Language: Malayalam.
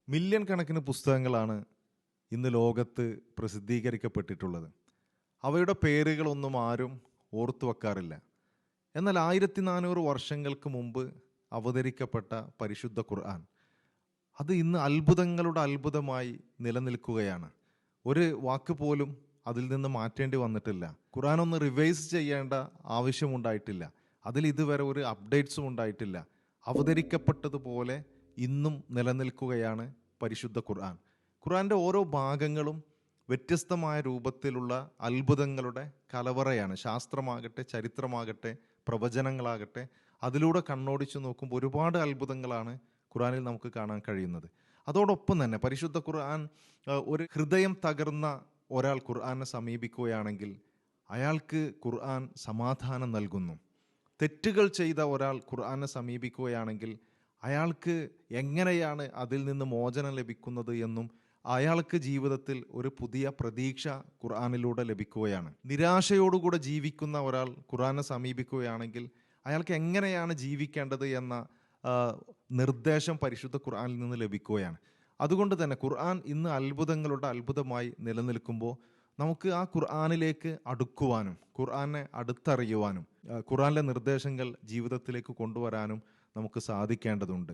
മില്യൺ കണക്കിന് പുസ്തകങ്ങളാണ് ഇന്ന് ലോകത്ത് പ്രസിദ്ധീകരിക്കപ്പെട്ടിട്ടുള്ളത്. അവയുടെ പേരുകളൊന്നും ആരും ഓർത്തു വെക്കാറില്ല. എന്നാൽ 1400 വർഷങ്ങൾക്ക് മുമ്പ് അവതരിക്കപ്പെട്ട പരിശുദ്ധ ഖുർആൻ അത് ഇന്ന് അത്ഭുതങ്ങളുടെ അത്ഭുതമായി നിലനിൽക്കുകയാണ്. ഒരു വാക്ക് പോലും അതിൽ നിന്ന് മാറ്റേണ്ടി വന്നിട്ടില്ല. ഖുർആൻ ഒന്ന് റിവൈസ് ചെയ്യേണ്ട ആവശ്യമുണ്ടായിട്ടില്ല. അതിൽ ഇതുവരെ ഒരു അപ്ഡേറ്റ്സും ഉണ്ടായിട്ടില്ല. അവതരിക്കപ്പെട്ടതുപോലെ ഇന്നും നിലനിൽക്കുകയാണ് പരിശുദ്ധ ഖുർആൻ. ഖുർആൻ്റെ ഓരോ ഭാഗങ്ങളും വ്യത്യസ്തമായ രൂപത്തിലുള്ള അത്ഭുതങ്ങളുടെ കലവറയാണ്. ശാസ്ത്രമാകട്ടെ, ചരിത്രമാകട്ടെ, പ്രവചനങ്ങളാകട്ടെ, അതിലൂടെ കണ്ണോടിച്ചു നോക്കുമ്പോൾ ഒരുപാട് അത്ഭുതങ്ങളാണ് ഖുർആനിൽ നമുക്ക് കാണാൻ കഴിയുന്നത്. അതോടൊപ്പം തന്നെ പരിശുദ്ധ ഖുർആൻ ഒരു ഹൃദയം തകർന്ന ഒരാൾ ഖുർആനെ സമീപിക്കുകയാണെങ്കിൽ അയാൾക്ക് ഖുർആൻ സമാധാനം നൽകുന്നു. തെറ്റുകൾ ചെയ്ത ഒരാൾ ഖുർആനെ സമീപിക്കുകയാണെങ്കിൽ അയാൾക്ക് എങ്ങനെയാണ് അതിൽ നിന്ന് മോചനം ലഭിക്കുന്നത് എന്നും അയാൾക്ക് ജീവിതത്തിൽ ഒരു പുതിയ പ്രതീക്ഷ ഖുർആനിലൂടെ ലഭിക്കുകയാണ്. നിരാശയോടുകൂടെ ജീവിക്കുന്ന ഒരാൾ ഖുർആനെ സമീപിക്കുകയാണെങ്കിൽ അയാൾക്ക് എങ്ങനെയാണ് ജീവിക്കേണ്ടത് എന്ന നിർദ്ദേശം പരിശുദ്ധ ഖുർആനിൽ നിന്ന് ലഭിക്കുകയാണ്. അതുകൊണ്ട് തന്നെ ഖുർആൻ ഇന്ന് അത്ഭുതങ്ങളുടെ അത്ഭുതമായി നിലനിൽക്കുമ്പോൾ നമുക്ക് ആ ഖുർആനിലേക്ക് അടുക്കുവാനും ഖുർആനെ അടുത്തറിയുവാനും ഖുർആനിലെ നിർദ്ദേശങ്ങൾ ജീവിതത്തിലേക്ക് കൊണ്ടുവരാനും നമുക്ക് സാധിക്കേണ്ടതുണ്ട്.